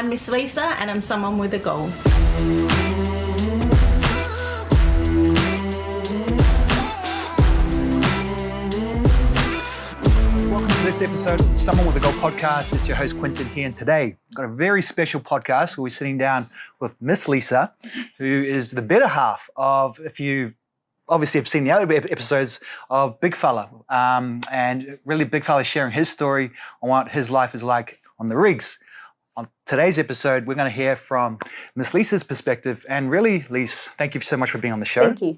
I'm Miss Lisa and I'm someone with a goal. Welcome to this episode of Someone with a Goal podcast. It's your host Quinton here, and today I've got a very special podcast where we're sitting down with Miss Lisa, who is the better half of, if you've obviously have seen the other episodes of Big Fella, and really Big Fella sharing his story on what his life is like on the rigs. On today's episode, we're going to hear from Miss Lisa's perspective. And really, Lisa, thank you so much for being on the show. Thank you.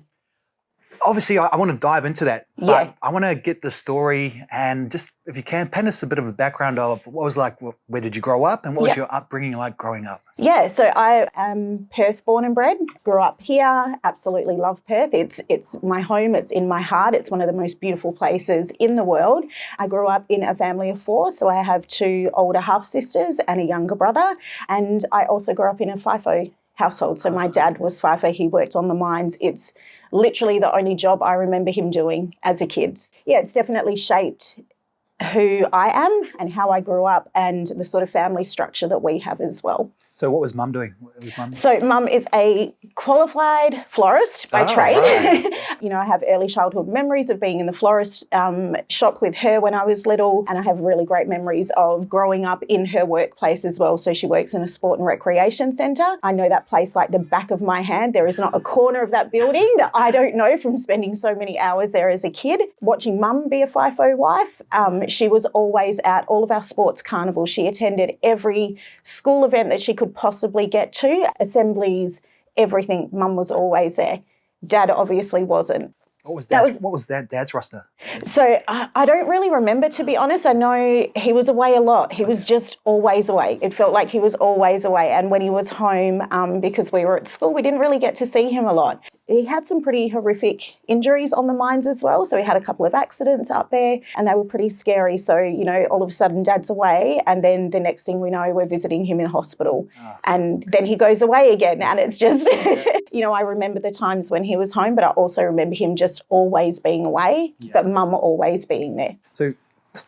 Obviously, I want to dive into that. But Yeah. I want to get the story and just, if you can, paint us a bit of a background of what was like, where did you grow up, and what was your upbringing like growing up? Yeah, so I am Perth born and bred, grew up here, absolutely love Perth. It's my home, it's in my heart, it's one of the most beautiful places in the world. I grew up in a family of 4, so I have 2 older half-sisters and a younger brother, and I also grew up in a FIFO household. So my dad was FIFO, he worked on the mines. It's literally the only job I remember him doing as a kid. Yeah, it's definitely shaped who I am and how I grew up and the sort of family structure that we have as well. So what was Mum doing? What was Mum? So Mum is a qualified florist by trade. Right. You know, I have early childhood memories of being in the florist shop with her when I was little, and I have really great memories of growing up in her workplace as well. So she works in a sport and recreation centre. I know that place like the back of my hand. There is not a corner of that building that I don't know from spending so many hours there as a kid. Watching Mum be a FIFO wife, she was always at all of our sports carnivals. She attended every school event that she could possibly get to, assemblies, everything. Mum was always there. Dad obviously wasn't. What was Dad's roster? So I don't really remember, to be honest. I know he was away a lot. He was just always away. It felt like he was always away. And when he was home, because we were at school, we didn't really get to see him a lot. He had some pretty horrific injuries on the mines as well. So he had a couple of accidents up there and they were pretty scary. So, you know, all of a sudden Dad's away and then the next thing we know, we're visiting him in hospital. And then he goes away again. And it's just, you know, I remember the times when he was home, but I also remember him just always being away, but Mum always being there. So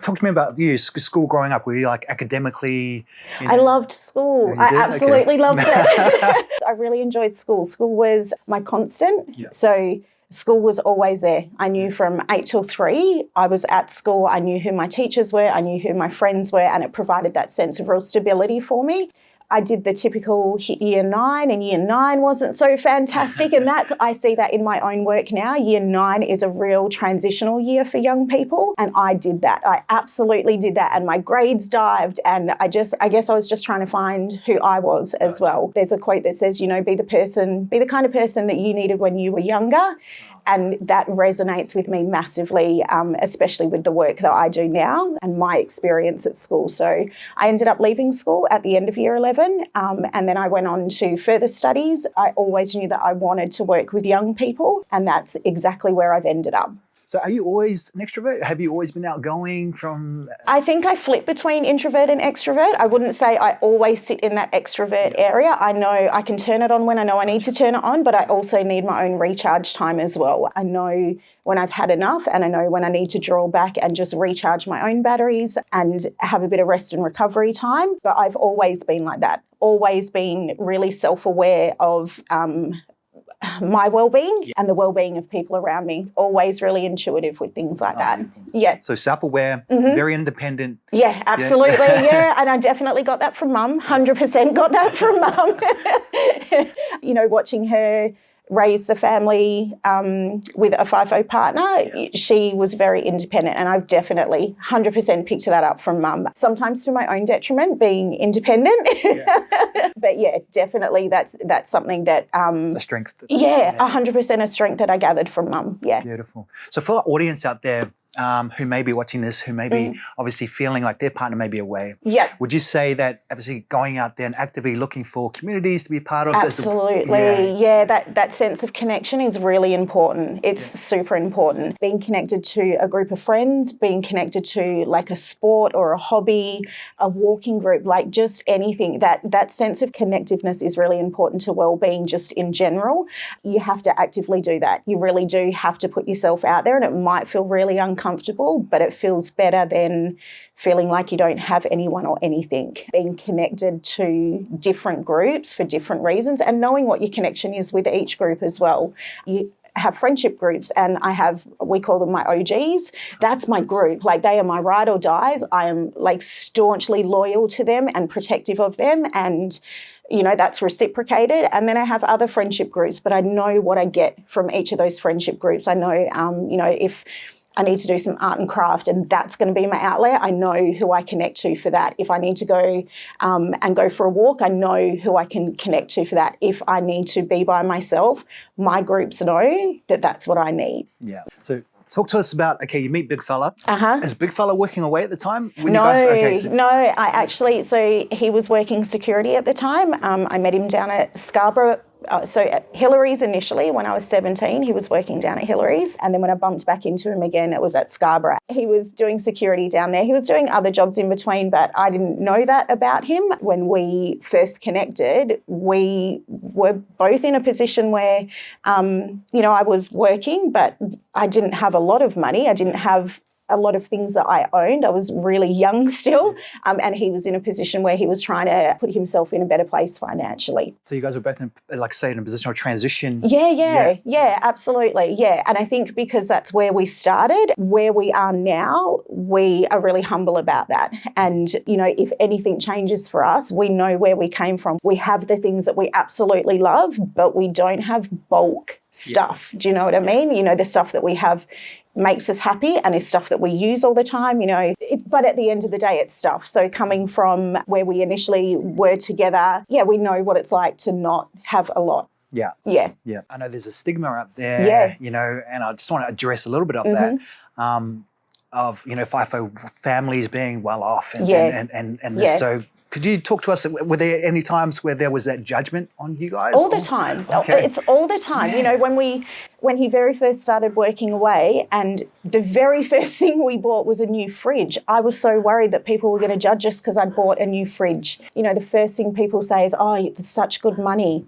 talk to me about you, school growing up. Were you like academically? I loved school. You I did? absolutely Okay. loved it. I really enjoyed school. School was my constant. Yeah. So school was always there. I knew from 8 till 3, I was at school. I knew who my teachers were. I knew who my friends were, and it provided that sense of real stability for me. I did the typical hit year 9, and year 9 wasn't so fantastic. And I see that in my own work now. Year 9 is a real transitional year for young people. And I did that. I absolutely did that. And my grades dived. And I guess I was just trying to find who I was as well. There's a quote that says, you know, be the kind of person that you needed when you were younger. And that resonates with me massively, especially with the work that I do now and my experience at school. So I ended up leaving school at the end of year 11, and then I went on to further studies. I always knew that I wanted to work with young people, and that's exactly where I've ended up. So are you always an extrovert? Have you always been outgoing from? I think I flip between introvert and extrovert. I wouldn't say I always sit in that extrovert area. I know I can turn it on when I know I need to turn it on, but I also need my own recharge time as well. I know when I've had enough, and I know when I need to draw back and just recharge my own batteries and have a bit of rest and recovery time. But I've always been like that, always been really self-aware of my well-being and the well-being of people around me. Always really intuitive with things like that. Yeah. So self-aware, very independent. Yeah, absolutely. Yeah. And I definitely got that from Mum. 100% got that from Mum. You know, watching her raise the family with a FIFO partner, she was very independent, and I've definitely 100% picked that up from Mum. Sometimes to my own detriment, being independent. But yeah, definitely that's something that A strength. 100% a strength that I gathered from Mum. Yeah. Beautiful. So for our audience out there, who may be watching this, who may be obviously feeling like their partner may be away. Yeah. Would you say that obviously going out there and actively looking for communities to be part of? Absolutely. Yeah, that sense of connection is really important. It's super important. Being connected to a group of friends, being connected to like a sport or a hobby, a walking group, like just anything, that sense of connectiveness is really important to well-being just in general. You have to actively do that. You really do have to put yourself out there, and it might feel really uncomfortable uncomfortable, but it feels better than feeling like you don't have anyone or anything. Being connected to different groups for different reasons and knowing what your connection is with each group as well. You have friendship groups, and we call them my OGs. That's my group. Like, they are my ride or dies. I am like staunchly loyal to them and protective of them, and that's reciprocated. And then I have other friendship groups, but I know what I get from each of those friendship groups. I know, if I need to do some art and craft and that's going to be my outlet, I know who I connect to for that. If I need to go and go for a walk, I know who I can connect to for that. If I need to be by myself, my groups know that that's what I need. Yeah. So talk to us about, okay, you meet Big Fella. Is Big Fella working away at the time? So he was working security at the time. I met him down at Scarborough. So at Hillary's initially, when I was 17, he was working down at Hillary's. And then when I bumped back into him again, it was at Scarborough. He was doing security down there. He was doing other jobs in between, but I didn't know that about him. When we first connected, we were both in a position where, I was working, but I didn't have a lot of money. I didn't have a lot of things that I owned. I was really young still, and he was in a position where he was trying to put himself in a better place financially. So you guys were both in, in a position of transition. Yeah, absolutely. Yeah, and I think because that's where we started, where we are now, we are really humble about that. And, if anything changes for us, we know where we came from. We have the things that we absolutely love, but we don't have bulk stuff. Do you know what I mean? The stuff that we have makes us happy and is stuff that we use all the time, but at the end of the day, it's stuff. So coming from where we initially were together, we know what it's like to not have a lot. Yeah. I know there's a stigma out there, and I just want to address a little bit of that, of, FIFO families being well off and this. So could you talk to us, were there any times where there was that judgment on you guys? All the time. Okay. It's all the time. Yeah. When he very first started working away and the very first thing we bought was a new fridge, I was so worried that people were going to judge us because I'd bought a new fridge. The first thing people say is, oh, it's such good money.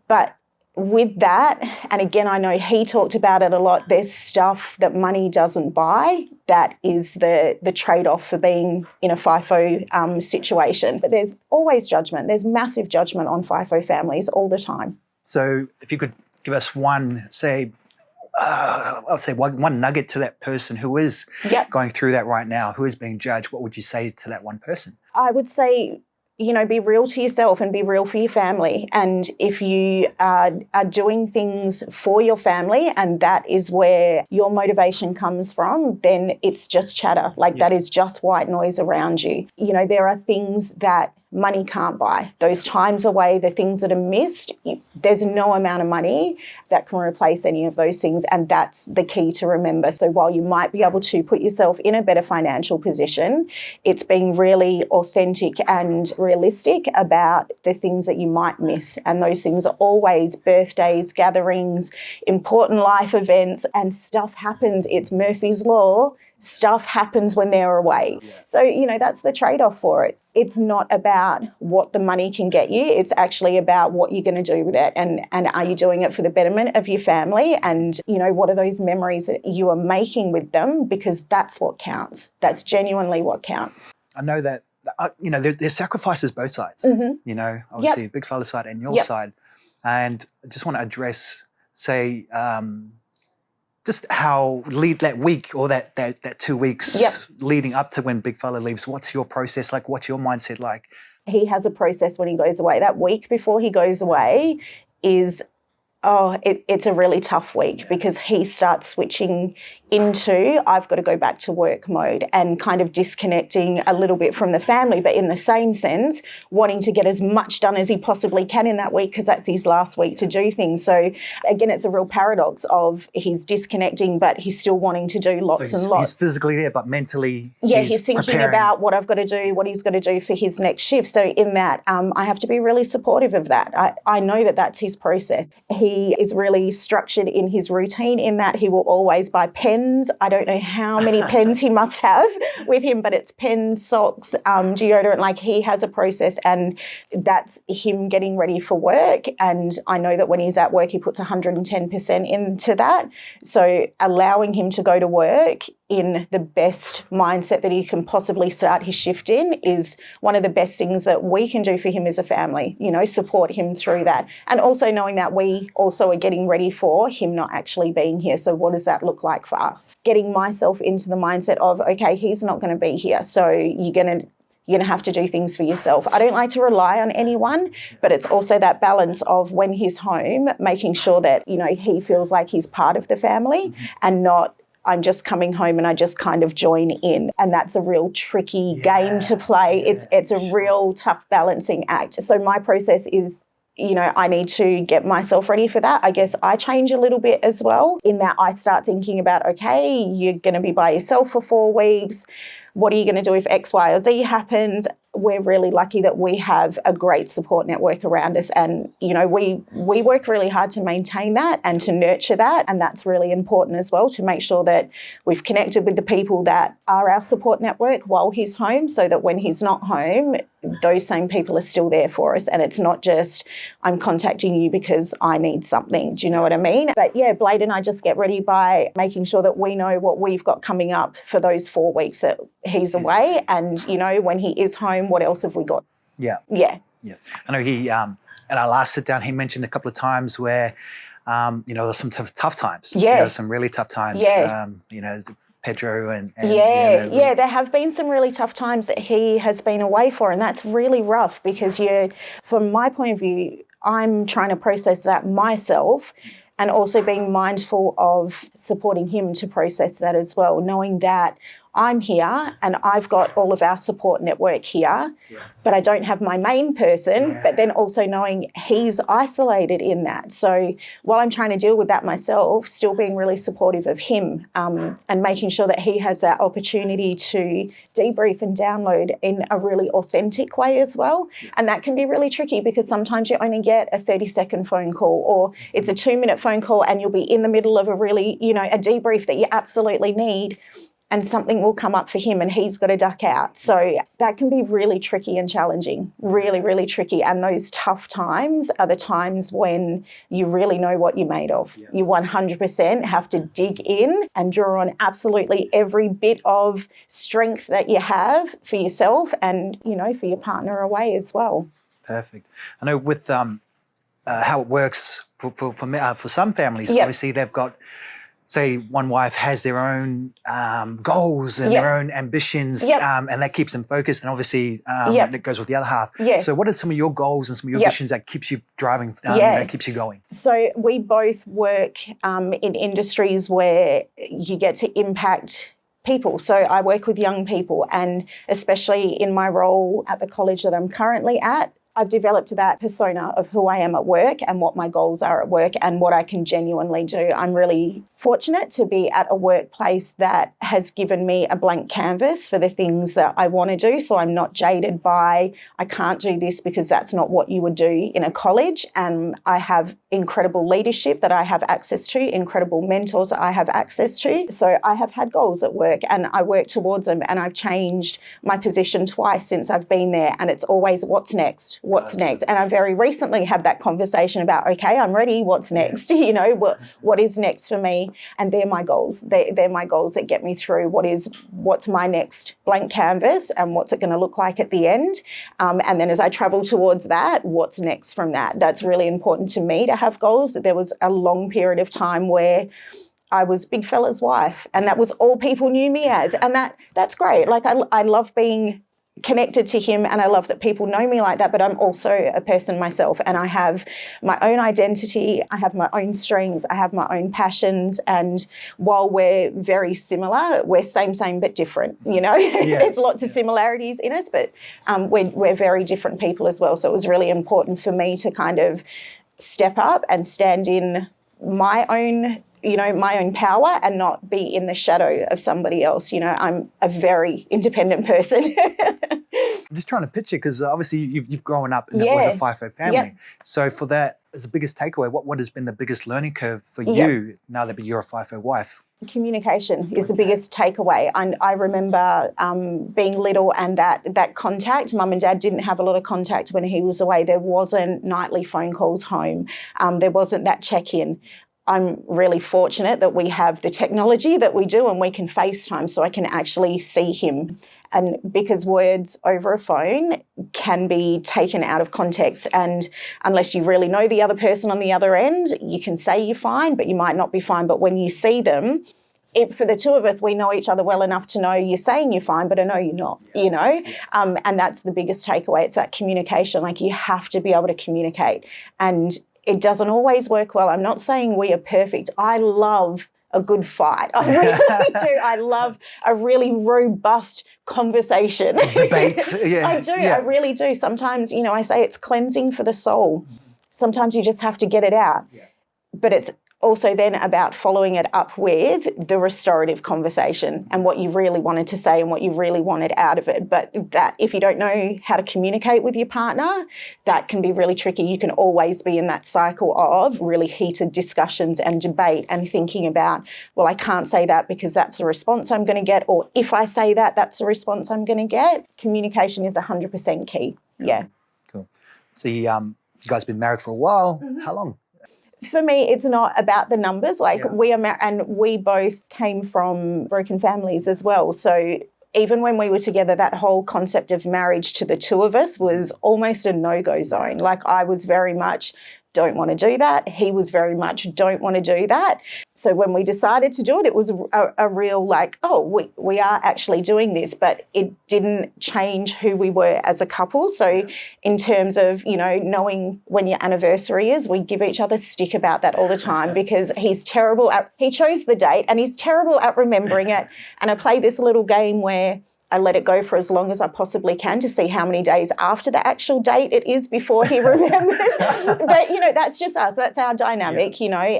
But with that, and again, I know he talked about it a lot, there's stuff that money doesn't buy. That is the trade-off for being in a FIFO situation. But there's always judgment. There's massive judgment on FIFO families all the time. So if you could give us one nugget to that person who is going through that right now, who is being judged, what would you say to that one person? I would say, be real to yourself and be real for your family. And if you are doing things for your family and that is where your motivation comes from, then it's just chatter. That is just white noise around you. There are things that money can't buy. Those times away, the things that are missed, there's no amount of money that can replace any of those things. And that's the key to remember. So while you might be able to put yourself in a better financial position, it's being really authentic and realistic about the things that you might miss. And those things are always birthdays, gatherings, important life events, and stuff happens. It's Murphy's Law. Stuff happens when they're away. Yeah. So, that's the trade-off for it. It's not about what the money can get you. It's actually about what you're going to do with it. And are you doing it for the betterment of your family? And, what are those memories that you are making with them? Because that's what counts. That's genuinely what counts. I know that, there's sacrifices both sides, obviously Big Fella's side and your side. And I just want to address, say, just how that week or that 2 weeks leading up to when Big Fella leaves, what's your process like? What's your mindset like? He has a process when he goes away. That week before he goes away is, it's a really tough week because he starts switching into I've got to go back to work mode and kind of disconnecting a little bit from the family, but in the same sense, wanting to get as much done as he possibly can in that week because that's his last week to do things. So again, it's a real paradox of he's disconnecting, but he's still wanting to do lots and lots. He's physically there, but mentally he's thinking preparing about what I've got to do, what he's got to do for his next shift. So in that, I have to be really supportive of that. I know that that's his process. He is really structured in his routine in that he will always buy pens. I don't know how many pens he must have with him, but it's pens, socks, deodorant. He has a process and that's him getting ready for work. And I know that when he's at work, he puts 110% into that. So allowing him to go to work in the best mindset that he can possibly start his shift in is one of the best things that we can do for him as a family, support him through that. And also knowing that we also are getting ready for him not actually being here. So what does that look like for us? Getting myself into the mindset of, okay, he's not going to be here. So you're going to have to do things for yourself. I don't like to rely on anyone, but it's also that balance of when he's home, making sure that, he feels like he's part of the family and not I'm just coming home and I just kind of join in. And that's a real tricky game to play. It's a real tough balancing act. So my process is, I need to get myself ready for that. I guess I change a little bit as well in that I start thinking about, okay, you're going to be by yourself for 4 weeks. What are you going to do if X, Y, or Z happens? We're really lucky that we have a great support network around us. And, we work really hard to maintain that and to nurture that. And that's really important as well, to make sure that we've connected with the people that are our support network while he's home, so that when he's not home, those same people are still there for us. And it's not just, I'm contacting you because I need something. Do you know what I mean? But yeah, Blade and I just get ready by making sure that we know what we've got coming up for those 4 weeks that he's away. And, when he is home, what else have we got? Yeah. I know he, at our last sit down, he mentioned a couple of times where, there's some tough times. Yeah. Some really tough times. Yeah. Pedro and there have been some really tough times that he has been away for, and that's really rough because from my point of view, I'm trying to process that myself and also being mindful of supporting him to process that as well, knowing that I'm here and I've got all of our support network here, but I don't have my main person, but then also knowing he's isolated in that. So while I'm trying to deal with that myself, still being really supportive of him and making sure that he has that opportunity to debrief and download in a really authentic way as well. And that can be really tricky because sometimes you only get a 30-second phone call, or it's a 2-minute phone call and you'll be in the middle of a really, a debrief that you absolutely need, and something will come up for him and he's got to duck out. So that can be really tricky and challenging, really, really tricky. And those tough times are the times when you really know what you're made of. Yes. You 100% have to dig in and draw on absolutely every bit of strength that you have for yourself and, for your partner away as well. Perfect. I know with how it works for some families, obviously they've got, say one wife has their own goals and their own ambitions, and that keeps them focused, and obviously that goes with the other half. So what are some of your goals and some of your ambitions that keeps you driving, that keeps you going? So we both work in industries where you get to impact people. So I work with young people, and especially in my role at the college that I'm currently at, I've developed that persona of who I am at work and what my goals are at work and what I can genuinely do. I'm really fortunate to be at a workplace that has given me a blank canvas for the things that I want to do. So I'm not jaded by, I can't do this because that's not what you would do in a college. And I have incredible leadership that I have access to, incredible mentors that I have access to. So I have had goals at work and I work towards them, and I've changed my position twice since I've been there. And it's always, what's next? What's next? And I very recently had that conversation about, okay, I'm ready. What's next? What is next for me? And they're my goals. They're my goals that get me through what's my next blank canvas and what's it going to look like at the end. And then as I travel towards that, what's next from that? That's really important to me to have goals. There was a long period of time where I was big fella's wife, and that was all people knew me as. And that's great. Like I love being connected to him, and I love that people know me like that, but I'm also a person myself, and I have my own identity, I have my own strengths, I have my own passions, and while we're very similar, we're same but different, There's lots of similarities in us, but we're very different people as well. So it was really important for me to kind of step up and stand in my own power and not be in the shadow of somebody else. I'm a very independent person. I'm just trying to picture, because obviously you've grown up with a FIFO family. So for that, as the biggest takeaway, what has been the biggest learning curve for you now that you're a FIFO wife? Communication is the biggest takeaway. And I remember being little, and that contact, Mum and Dad didn't have a lot of contact when he was away. There wasn't nightly phone calls home. There wasn't that check-in. I'm really fortunate that we have the technology that we do and we can FaceTime so I can actually see him. And because words over a phone can be taken out of context, and unless you really know the other person on the other end, you can say you're fine, but you might not be fine. But when you see them, for the two of us, we know each other well enough to know you're saying you're fine, but I know you're not, and that's the biggest takeaway. It's that communication. Like, you have to be able to communicate, and it doesn't always work well. I'm not saying we are perfect. I love a good fight. I really do. I love a really robust conversation. Debate. Yeah. I do. Yeah. I really do. Sometimes, I say it's cleansing for the soul. Sometimes you just have to get it out. Yeah. But it's also then about following it up with the restorative conversation and what you really wanted to say and what you really wanted out of it. But that, if you don't know how to communicate with your partner, that can be really tricky. You can always be in that cycle of really heated discussions and debate and thinking about, well, I can't say that because that's the response I'm going to get, or if I say that, that's the response I'm going to get. Communication is 100% key. Yeah. Cool. So you guys been married for a while. Mm-hmm. How long? For me, it's not about the numbers. We are married, and we both came from broken families as well. So even when we were together, that whole concept of marriage to the two of us was almost a no-go zone. Like, I was very much, don't want to do that. He was very much, don't want to do that. So when we decided to do it, it was a real we are actually doing this, but it didn't change who we were as a couple. So in terms of, knowing when your anniversary is, we give each other stick about that all the time, because he chose the date and he's terrible at remembering it. And I play this little game where I let it go for as long as I possibly can to see how many days after the actual date it is before he remembers. But, that's just us. That's our dynamic,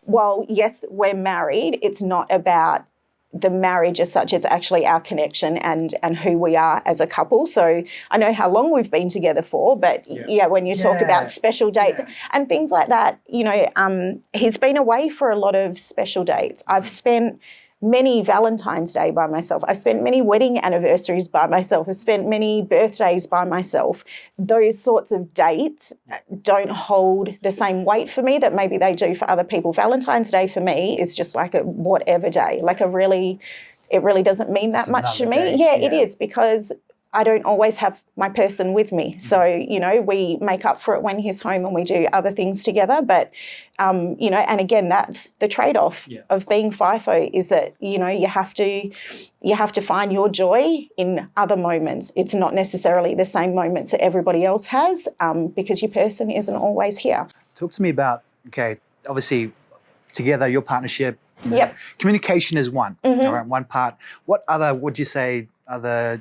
While, yes, we're married, it's not about the marriage as such. It's actually our connection and who we are as a couple. So I know how long we've been together for, but when you talk about special dates and things like that, he's been away for a lot of special dates. I've spent many Valentine's Day by myself. I've spent many wedding anniversaries by myself. I've spent many birthdays by myself. Those sorts of dates don't hold the same weight for me that maybe they do for other people. Valentine's Day for me is just like a whatever day. It really doesn't mean that much to me. Yeah, it is, because I don't always have my person with me. So, we make up for it when he's home and we do other things together. But, and again, that's the trade-off of being FIFO, is that, you have to find your joy in other moments. It's not necessarily the same moments that everybody else has, because your person isn't always here. Talk to me about, obviously together, your partnership, communication is one, one part. What other, would you say, other,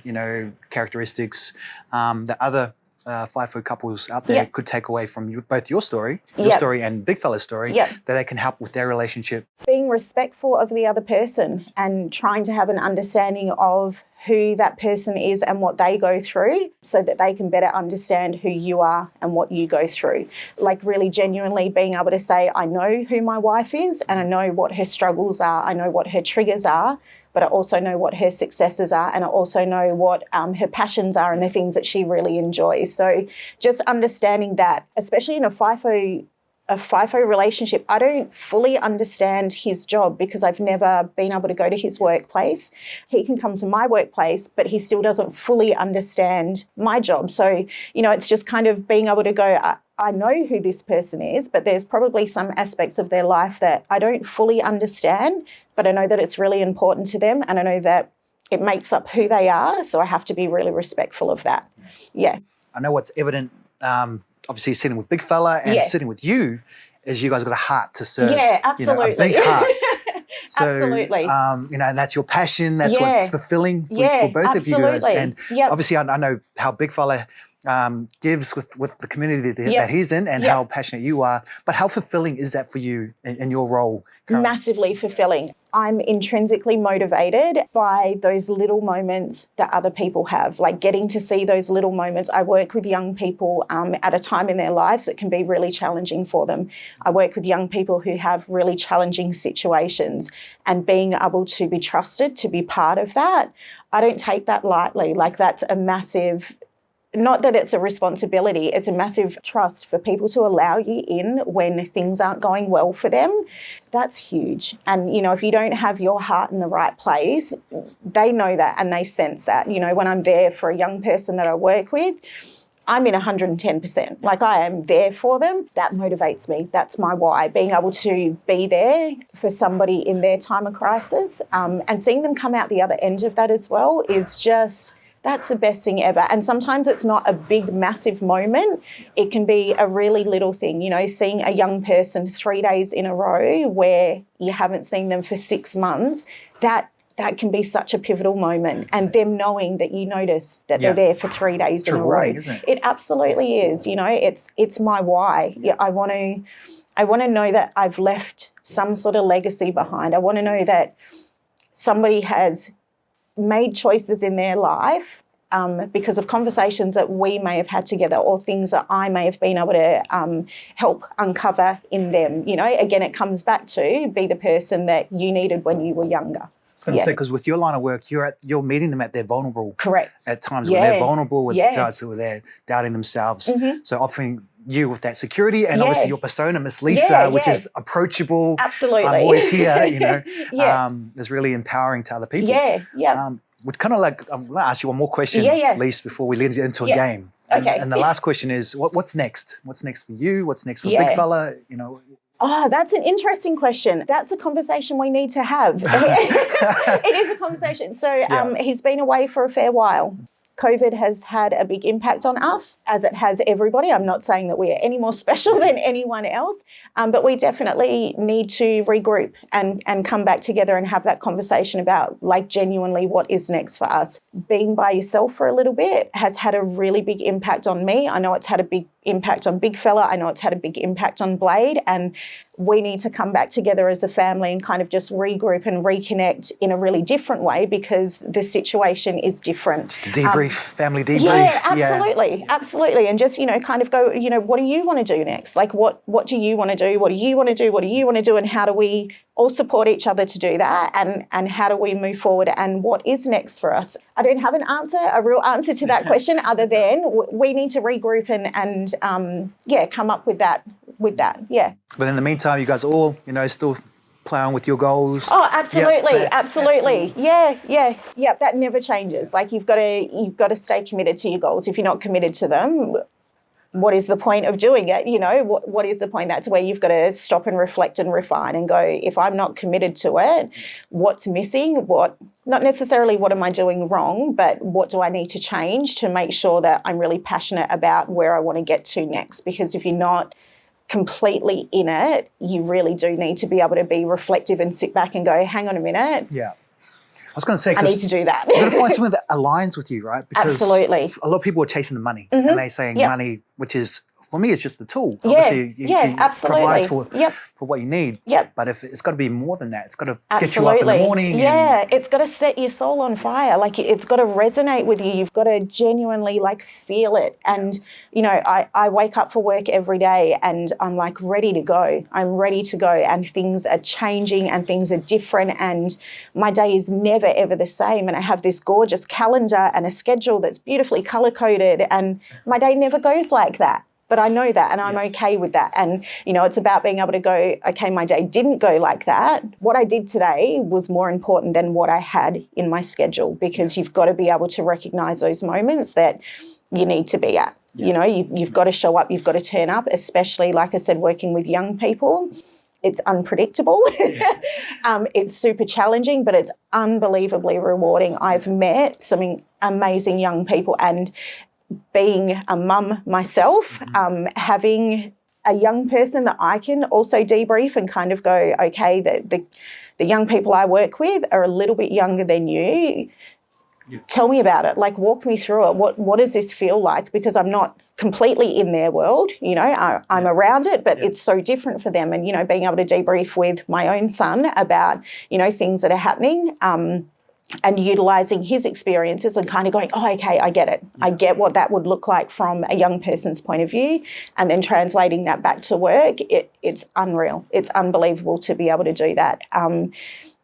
characteristics that other FIFO couples out there could take away from both your story and Big Fella's story, that they can help with their relationship? Being respectful of the other person and trying to have an understanding of who that person is and what they go through, so that they can better understand who you are and what you go through. Like, really genuinely being able to say, I know who my wife is and I know what her struggles are, I know what her triggers are, but I also know what her successes are, and I also know what her passions are and the things that she really enjoys. So just understanding that, especially in a FIFO relationship, I don't fully understand his job because I've never been able to go to his workplace. He can come to my workplace, but he still doesn't fully understand my job. So, it's just kind of being able to go, I know who this person is, but there's probably some aspects of their life that I don't fully understand, but I know that it's really important to them, and I know that it makes up who they are, so I have to be really respectful of that. Yeah. I know what's evident, obviously sitting with Big Fella and sitting with you, is you guys got a heart to serve. Yeah, absolutely. A big heart. So, absolutely. And that's your passion. That's what's fulfilling for both of you guys. And obviously I know how Big Fella gives with the community that he's in, and how passionate you are. But how fulfilling is that for you in your role currently? Massively fulfilling. I'm intrinsically motivated by those little moments that other people have, like getting to see those little moments. I work with young people at a time in their lives that can be really challenging for them. I work with young people who have really challenging situations, and being able to be trusted to be part of that, I don't take that lightly. Like, that's a massive not that it's a responsibility, it's a massive trust for people to allow you in when things aren't going well for them. That's huge. And, if you don't have your heart in the right place, they know that and they sense that. When I'm there for a young person that I work with, I'm in 110%. Like, I am there for them. That motivates me. That's my why. Being able to be there for somebody in their time of crisis, and seeing them come out the other end of that as well is just... that's the best thing ever. And sometimes it's not a big, massive moment. It can be a really little thing, seeing a young person 3 days in a row where you haven't seen them for 6 months, that can be such a pivotal moment. And them knowing that you notice that they're there for 3 days in a row. Isn't it? It absolutely is. It's my why. I want to know that I've left some sort of legacy behind. I want to know that somebody has made choices in their life because of conversations that we may have had together or things that I may have been able to help uncover in them. Again, it comes back to be the person that you needed when you were younger. I was going to say, because with your line of work, you're meeting them at their vulnerable. Correct. At times when they're vulnerable, with the times where they're doubting themselves. So offering you with that security and obviously your persona, Miss Lisa, which is approachable. Absolutely. I'm always here, is really empowering to other people. Would kind of like, I'm going to ask you one more question, Lisa, before we lead into a game. And the last question is, what's next? What's next for you? What's next for Big Fella? Oh, that's an interesting question. That's a conversation we need to have. It is a conversation. So he's been away for a fair while. COVID has had a big impact on us, as it has everybody. I'm not saying that we are any more special than anyone else, but we definitely need to regroup and come back together and have that conversation about, like, genuinely what is next for us. Being by yourself for a little bit has had a really big impact on me. I know it's had a big impact on Big Fella. I know it's had a big impact on Blade, and we need to come back together as a family and kind of just regroup and reconnect in a really different way because the situation is different. Just a debrief, family debrief. Yeah, absolutely. And just, kind of go, what do you want to do next? Like, what do you want to do? What do you want to do? What do you want to do? And how do we all support each other to do that? And how do we move forward? And what is next for us? I don't have a real answer to that question other than we need to regroup and come up with that. But in the meantime, you guys are all, still plowing with your goals. Oh, absolutely, Yep, so absolutely. Yeah. That never changes. Like, you've got to stay committed to your goals. If you're not committed to them, what is the point of doing it? What is the point? That's where you've got to stop and reflect and refine and go, if I'm not committed to it, what's missing? Not necessarily what am I doing wrong, but what do I need to change to make sure that I'm really passionate about where I want to get to next? Because if you're not completely in it, you really do need to be able to be reflective and sit back and go, hang on a minute. Yeah. I was going to say, I need to do that. You've got to find something that aligns with you, right? Because absolutely. A lot of people are chasing the money and they're saying money, which is, for me, it's just the tool. Obviously, it absolutely. provides for what you need. But if it's got to be more than that, it's got to get you up in the morning. It's got to set your soul on fire. Like, it's got to resonate with you. You've got to genuinely, feel it. And, I wake up for work every day and I'm, ready to go. I'm ready to go. And things are changing and things are different. And my day is never, ever the same. And I have this gorgeous calendar and a schedule that's beautifully color-coded. And my day never goes like that. But I know that and I'm okay with that. And, it's about being able to go, okay, my day didn't go like that. What I did today was more important than what I had in my schedule, because you've got to be able to recognise those moments that you need to be at. You've got to show up, you've got to turn up, especially, like I said, working with young people. It's unpredictable. It's super challenging, but it's unbelievably rewarding. I've met some amazing young people, and being a mum myself, having a young person that I can also debrief and kind of go, okay, the young people I work with are a little bit younger than you. Tell me about it. Walk me through it. What does this feel like? Because I'm not completely in their world, I'm around it, but it's so different for them. And, being able to debrief with my own son about, things that are happening, and utilising his experiences and kind of going, oh, okay, I get it. I get what that would look like from a young person's point of view, and then translating that back to work, it's unreal. It's unbelievable to be able to do that.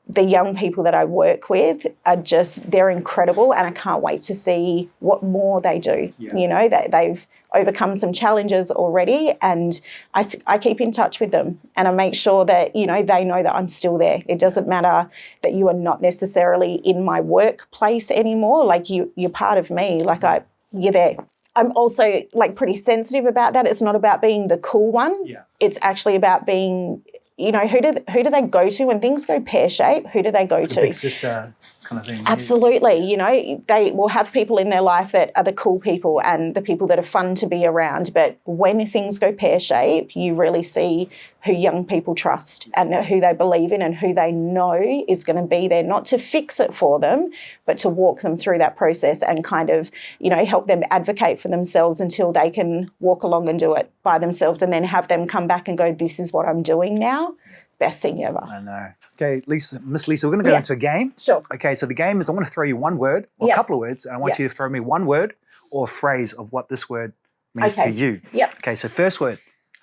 the young people that I work with are they're incredible, and I can't wait to see what more they do. Yeah. You know, that they've overcome some challenges already, and I keep in touch with them, and I make sure that, you know, they know that I'm still there. It doesn't matter that you are not necessarily in my workplace anymore. Like you're part of me. Like you're there. I'm also like pretty sensitive about that. It's not about being the cool one. Yeah. It's actually about being, you know, who do they go to when things go pear-shaped? Who do they go to? Big sister kind of thing. Absolutely. You know, they will have people in their life that are the cool people and the people that are fun to be around. But when things go pear-shaped, you really see who young people trust and who they believe in and who they know is going to be there, not to fix it for them, but to walk them through that process and kind of, you know, help them advocate for themselves until they can walk along and do it by themselves, and then have them come back and go, this is what I'm doing now. Best thing ever. I know. Okay, Miss Lisa, we're going to go into a game. Sure. Okay, so the game is I want to throw you one word or a couple of words, and I want you to throw me one word or a phrase of what this word means to you. Yep. Okay, so first word,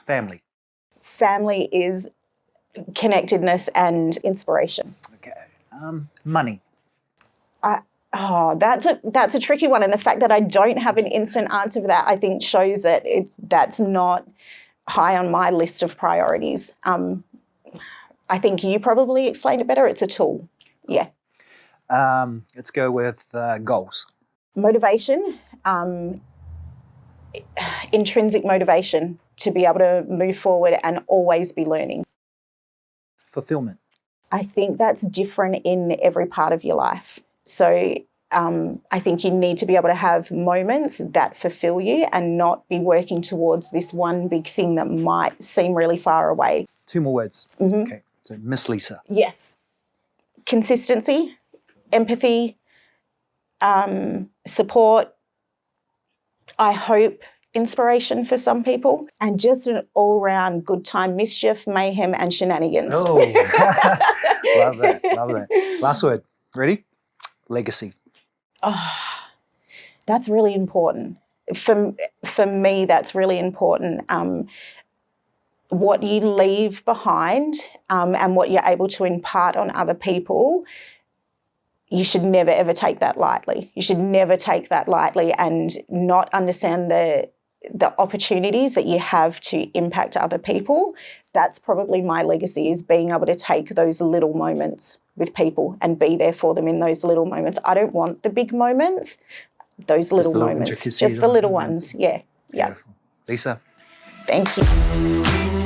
family. Family is connectedness and inspiration. Okay, money. That's a tricky one, and the fact that I don't have an instant answer for that, I think, shows that that's not high on my list of priorities. I think you probably explained it better. It's a tool. Yeah. Let's go with goals. Motivation, intrinsic motivation to be able to move forward and always be learning. Fulfillment. I think that's different in every part of your life. So I think you need to be able to have moments that fulfill you and not be working towards this one big thing that might seem really far away. 2 more words. Mm-hmm. Okay, so Miss Lisa. Yes. Consistency, empathy, support, I hope inspiration for some people, and just an all-round good time, mischief, mayhem and shenanigans. Oh, love that. Last word. Ready? Legacy. Oh, that's really important. For me, that's really important. What you leave behind and what you're able to impart on other people, you should never, ever take that lightly. You should never take that lightly and not understand the opportunities that you have to impact other people. That's probably my legacy, is being able to take those little moments with people and be there for them in those little moments. I don't want the big moments, those little moments, just the little ones. Yeah. Beautiful. Lisa. Thank you.